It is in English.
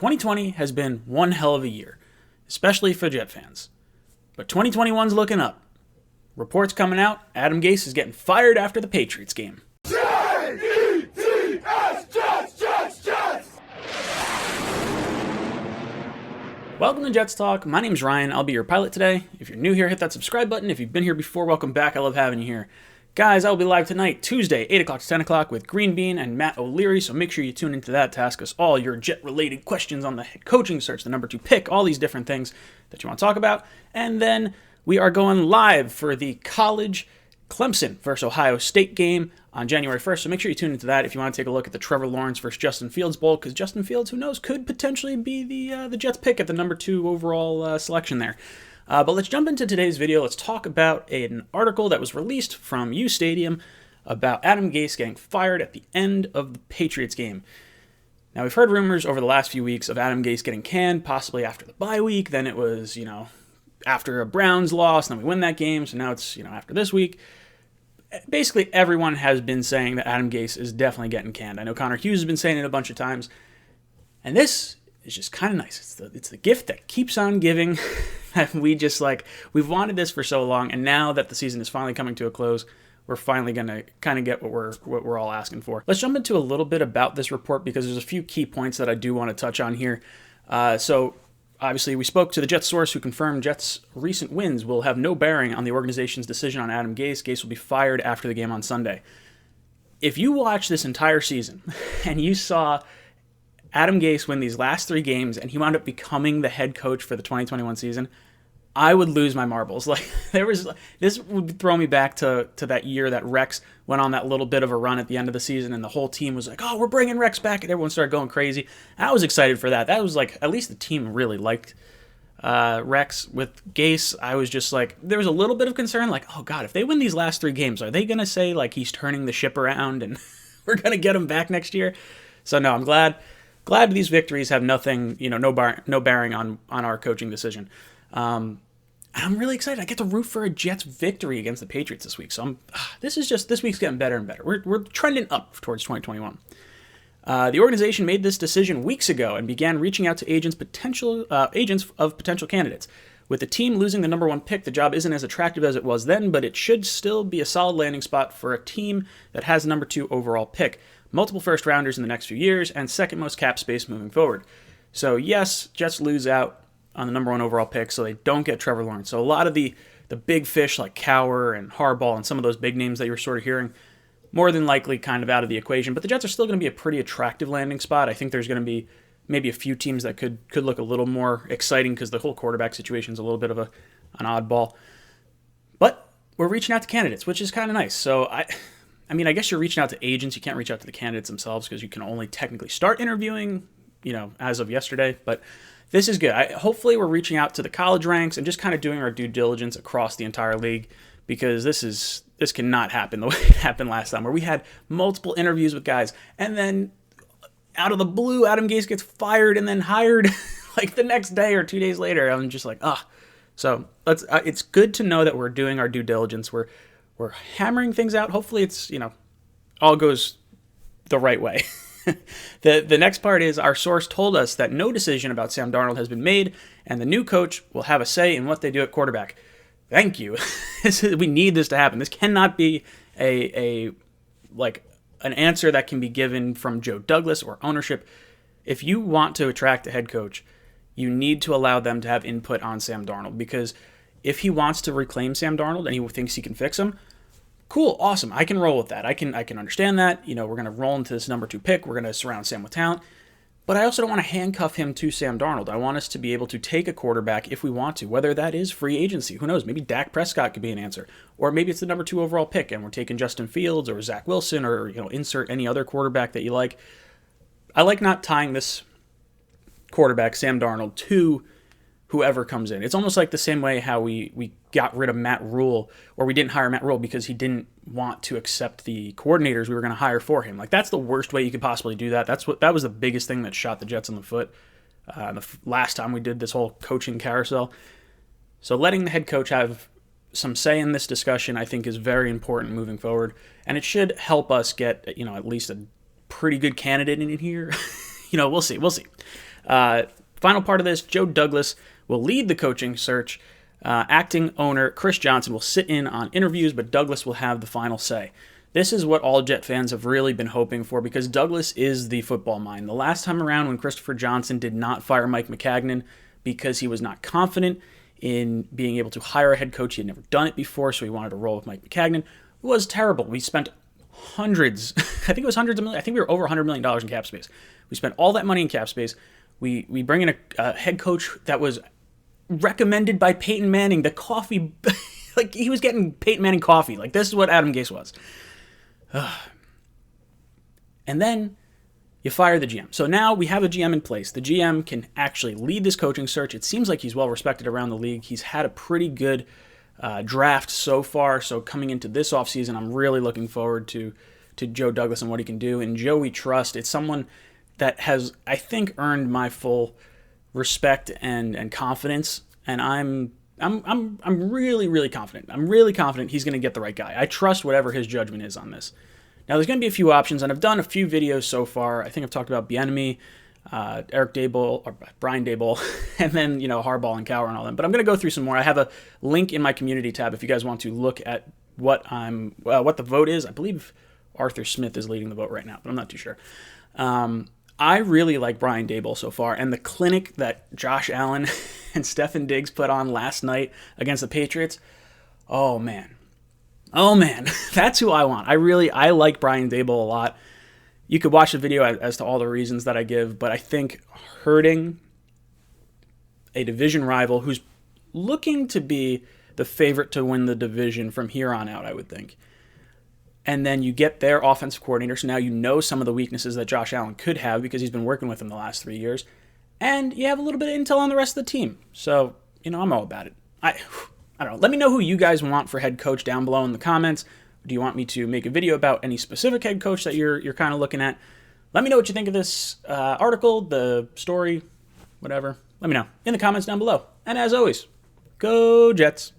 2020 has been one hell of a year, especially for Jet fans. But 2021's looking up. Reports coming out, Adam Gase is getting fired after the Patriots game. J-E-T-S, Jets! Welcome to Jets Talk. My name's Ryan. I'll be your pilot today. If you're new here, hit that subscribe button. If you've been here before, welcome back. I love having you here. Guys, I will be live tonight, Tuesday, 8 o'clock to 10 o'clock with Green Bean and Matt O'Leary, so make sure you tune into that to ask us all your Jet-related questions on the head coaching search, the number 2 pick, all these different things that you want to talk about. And then we are going live for the college Clemson versus Ohio State game on January 1st, so make sure you tune into that if you want to take a look at the Trevor Lawrence versus Justin Fields Bowl, because Justin Fields, who knows, could potentially be the Jets pick at the number 2 overall selection there. But let's jump into today's video. Let's talk about an article that was released from U Stadium about Adam Gase getting fired at the end of the Patriots game. Now, we've heard rumors over the last few weeks of Adam Gase getting canned, possibly after the bye week. Then it was, after a Browns loss, and then we win that game. So now it's, after this week. Basically, everyone has been saying that Adam Gase is definitely getting canned. I know Connor Hughes has been saying it a bunch of times. And this is just kind of nice. It's the gift that keeps on giving. We've wanted this for so long, and now that the season is finally coming to a close, we're finally going to kind of get what we're all asking for. Let's jump into a little bit about this report, because there's a few key points that I do want to touch on here. So obviously we spoke to the Jets source, who confirmed Jets' recent wins will have no bearing on the organization's decision on Adam Gase. Gase will be fired after the game on Sunday. If you watch this entire season and you saw Adam Gase win these last 3 games and he wound up becoming the head coach for the 2021 season, I would lose my marbles. This would throw me back to that year that Rex went on that little bit of a run at the end of the season, and the whole team was like, "Oh, we're bringing Rex back," and everyone started going crazy. I was excited for that. That was at least the team really liked Rex. With Gase, I was just there was a little bit of concern, oh God, if they win these last 3 games, are they gonna say he's turning the ship around and we're gonna get him back next year? So no, I'm glad these victories have nothing, no bearing on our coaching decision. I'm really excited. I get to root for a Jets victory against the Patriots this week. So this week's getting better and better. We're trending up towards 2021. The organization made this decision weeks ago and began reaching out to agents of potential candidates. With the team losing the number 1 pick, the job isn't as attractive as it was then, but it should still be a solid landing spot for a team that has the number 2 overall pick, multiple first-rounders in the next few years, and second most cap space moving forward. So yes, Jets lose out on the number 1 overall pick, so they don't get Trevor Lawrence. So a lot of the big fish like Cowher and Harbaugh and some of those big names that you're sort of hearing, more than likely kind of out of the equation. But the Jets are still going to be a pretty attractive landing spot. I think there's going to be maybe a few teams that could look a little more exciting, because the whole quarterback situation is a little bit of an oddball. But we're reaching out to candidates, which is kind of nice. So I guess you're reaching out to agents. You can't reach out to the candidates themselves, because you can only technically start interviewing, as of yesterday. But this is good. Hopefully we're reaching out to the college ranks and just kind of doing our due diligence across the entire league, because this cannot happen the way it happened last time, where we had multiple interviews with guys, and then out of the blue, Adam Gase gets fired and then hired the next day or 2 days later. I'm just So it's good to know that we're doing our due diligence. We're hammering things out. Hopefully it's, all goes the right way. The next part is, our source told us that no decision about Sam Darnold has been made, and the new coach will have a say in what they do at quarterback. Thank you. We need this to happen. This cannot be an answer that can be given from Joe Douglas or ownership. If you want to attract a head coach, you need to allow them to have input on Sam Darnold, because if he wants to reclaim Sam Darnold and he thinks he can fix him, cool, awesome. I can roll with that. I can understand that. We're going to roll into this number 2 pick. We're going to surround Sam with talent. But I also don't want to handcuff him to Sam Darnold. I want us to be able to take a quarterback if we want to, whether that is free agency. Who knows? Maybe Dak Prescott could be an answer. Or maybe it's the number 2 overall pick and we're taking Justin Fields or Zach Wilson, or insert any other quarterback that you like. I like not tying this quarterback, Sam Darnold, to whoever comes in. It's almost like the same way how we got rid of Matt Rule, or we didn't hire Matt Rule because he didn't want to accept the coordinators we were going to hire for him. That's the worst way you could possibly do that. That was the biggest thing that shot the Jets in the foot the last time we did this whole coaching carousel. So letting the head coach have some say in this discussion, I think, is very important moving forward, and it should help us get at least a pretty good candidate in here. We'll see. Final part of this, Joe Douglas will lead the coaching search. Acting owner Chris Johnson will sit in on interviews, but Douglas will have the final say. This is what all Jet fans have really been hoping for because Douglas is the football mind. The last time around when Christopher Johnson did not fire Mike Maccagnan because he was not confident in being able to hire a head coach, he had never done it before, so he wanted to roll with Mike Maccagnan. It was terrible. We spent hundreds, I think it was hundreds of millions, I think we were over $100 million in cap space. We spent all that money in cap space. We bring in a head coach that was recommended by Peyton Manning, the coffee, like he was getting Peyton Manning coffee. Like this is what Adam Gase was. And then you fire the GM. So now we have a GM in place. The GM can actually lead this coaching search. It seems like he's well respected around the league. He's had a pretty good draft so far. So coming into this offseason, I'm really looking forward to Joe Douglas and what he can do. And Joe we trust. It's someone that has, I think, earned my full respect and confidence. And I'm really, really confident. I'm really confident he's going to get the right guy. I trust whatever his judgment is on this. Now, there's going to be a few options, and I've done a few videos so far. I think I've talked about Bieniemy, Eric Dable, or Brian Dable, and then, Harbaugh and Cowher and all them. But I'm going to go through some more. I have a link in my community tab if you guys want to look at what the vote is. I believe Arthur Smith is leading the vote right now, but I'm not too sure. I really like Brian Dable so far, and the clinic that Josh Allen and Stefon Diggs put on last night against the Patriots, oh man, that's who I want. I like Brian Dable a lot. You could watch the video as to all the reasons that I give, but I think hurting a division rival who's looking to be the favorite to win the division from here on out, I would think. And then you get their offensive coordinator, so now you know some of the weaknesses that Josh Allen could have because he's been working with him the last 3 years. And you have a little bit of intel on the rest of the team. So, I'm all about it. I don't know. Let me know who you guys want for head coach down below in the comments. Do you want me to make a video about any specific head coach that you're kind of looking at? Let me know what you think of this article, the story, whatever. Let me know in the comments down below. And as always, go Jets.